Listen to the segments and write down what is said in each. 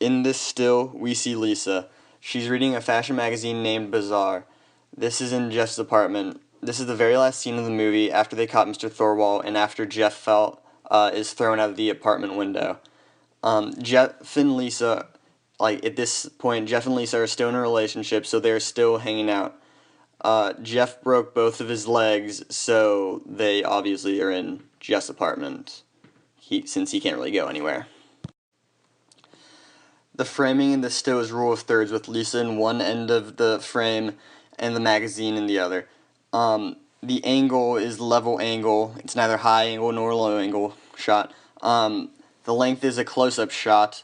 In this still, we see Lisa. She's reading a fashion magazine named Bazaar. This is in Jeff's apartment. This is the very last scene of the movie after they caught Mr. Thorwald and after Jeff is thrown out of the apartment window. Jeff and Lisa, at this point, Jeff and Lisa are still in a relationship, so they're still hanging out. Jeff broke both of his legs, so they obviously are in Jeff's apartment, since he can't really go anywhere. The framing in this still is rule of thirds, with Lisa in one end of the frame and the magazine in the other. The angle is level angle. It's neither high angle nor low angle shot. The length is a close-up shot.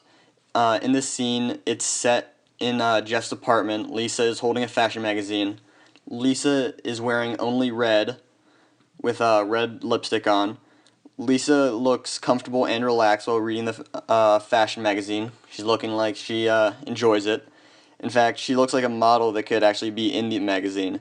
In this scene, it's set in Jeff's apartment. Lisa is holding a fashion magazine. Lisa is wearing only red, with red lipstick on. Lisa looks comfortable and relaxed while reading the fashion magazine. She's looking like she enjoys it. In fact, she looks like a model that could actually be in the magazine.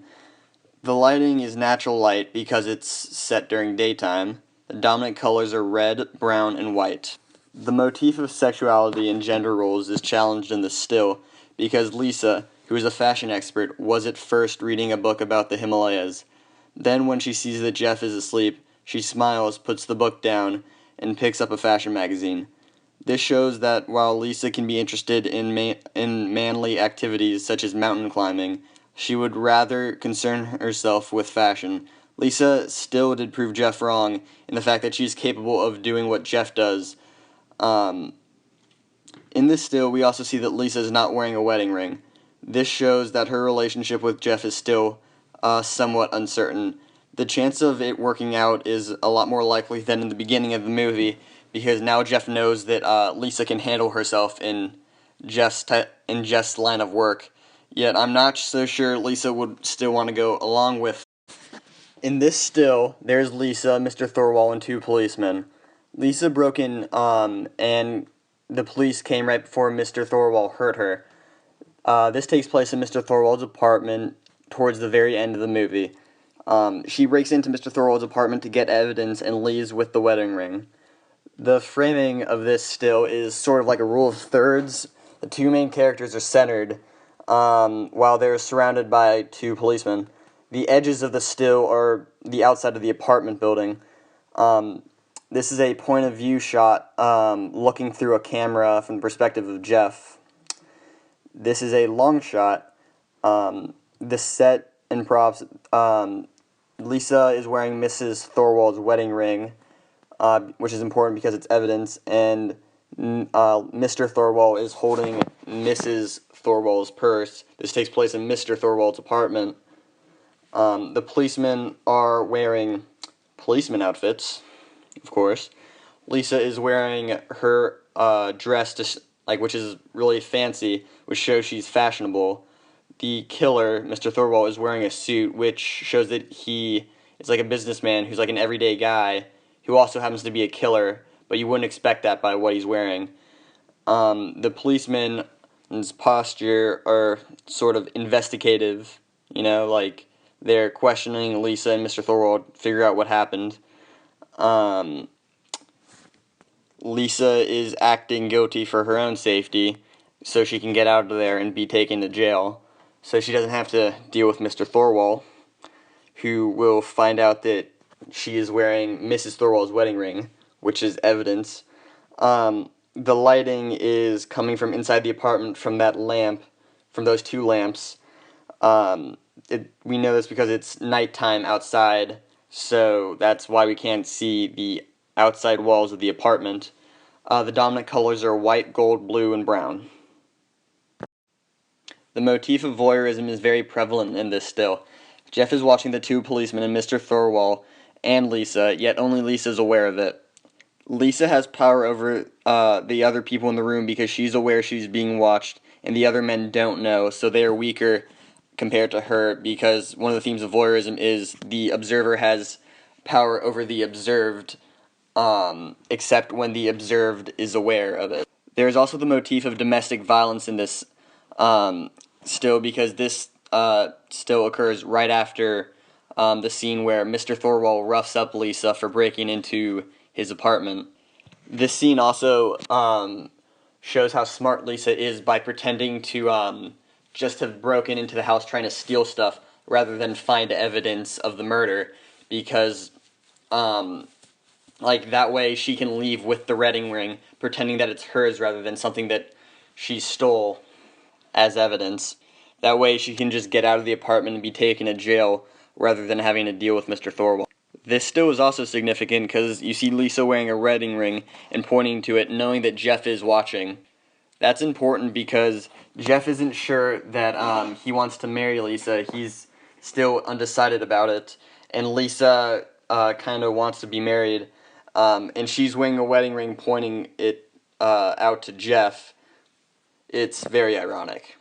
The lighting is natural light because it's set during daytime. The dominant colors are red, brown, and white. The motif of sexuality and gender roles is challenged in the still because Lisa, who is a fashion expert, was at first reading a book about the Himalayas. Then when she sees that Jeff is asleep, she smiles, puts the book down, and picks up a fashion magazine. This shows that while Lisa can be interested in manly activities such as mountain climbing, she would rather concern herself with fashion. Lisa still did prove Jeff wrong in the fact that she's capable of doing what Jeff does. In this still, we also see that Lisa is not wearing a wedding ring. This shows that her relationship with Jeff is still somewhat uncertain. The chance of it working out is a lot more likely than in the beginning of the movie, because now Jeff knows that Lisa can handle herself in Jeff's line of work. Yet I'm not so sure Lisa would still want to go along with. In this still, there's Lisa, Mr. Thorwald, and two policemen. Lisa broke in, and the police came right before Mr. Thorwald hurt her. This takes place in Mr. Thorwald's apartment towards the very end of the movie. She breaks into Mr. Thorwald's apartment to get evidence and leaves with the wedding ring. The framing of this still is sort of like a rule of thirds. The two main characters are centered, while they're surrounded by two policemen. The edges of the still are the outside of the apartment building. This is a point of view shot, looking through a camera from the perspective of Jeff. This is a long shot. The set and props, Lisa is wearing Mrs. Thorwald's wedding ring, which is important because it's evidence, and Mr. Thorwald is holding Mrs. Thorwald's purse. This takes place in Mr. Thorwald's apartment. The policemen are wearing policeman outfits, of course. Lisa is wearing her dress, which is really fancy, which shows she's fashionable. The killer, Mr. Thorwald, is wearing a suit, which shows that he is like a businessman who's like an everyday guy who also happens to be a killer, but you wouldn't expect that by what he's wearing. The policeman's posture are sort of investigative, they're questioning Lisa and Mr. Thorwald, figure out what happened. Lisa is acting guilty for her own safety, so she can get out of there and be taken to jail. So she doesn't have to deal with Mr. Thorwald, who will find out that she is wearing Mrs. Thorwald's wedding ring, which is evidence. The lighting is coming from inside the apartment from that lamp, from those two lamps. We know this because it's nighttime outside, so that's why we can't see the outside walls of the apartment. The dominant colors are white, gold, blue, and brown. The motif of voyeurism is very prevalent in this still. Jeff is watching the two policemen and Mr. Thorwald and Lisa, yet only Lisa is aware of it. Lisa has power over the other people in the room because she's aware she's being watched, and the other men don't know, so they are weaker compared to her, because one of the themes of voyeurism is the observer has power over the observed, except when the observed is aware of it. There is also the motif of domestic violence in this still, because this still occurs right after the scene where Mr. Thorwald roughs up Lisa for breaking into his apartment. This scene also shows how smart Lisa is by pretending to just have broken into the house trying to steal stuff rather than find evidence of the murder, because like that way she can leave with the wedding ring, pretending that it's hers rather than something that she stole as evidence. That way she can just get out of the apartment and be taken to jail rather than having to deal with Mr. Thorwald. This still is also significant because you see Lisa wearing a wedding ring and pointing to it, knowing that Jeff is watching. That's important because Jeff isn't sure that he wants to marry Lisa. He's still undecided about it, and Lisa kind of wants to be married, and she's wearing a wedding ring pointing it out to Jeff. It's very ironic.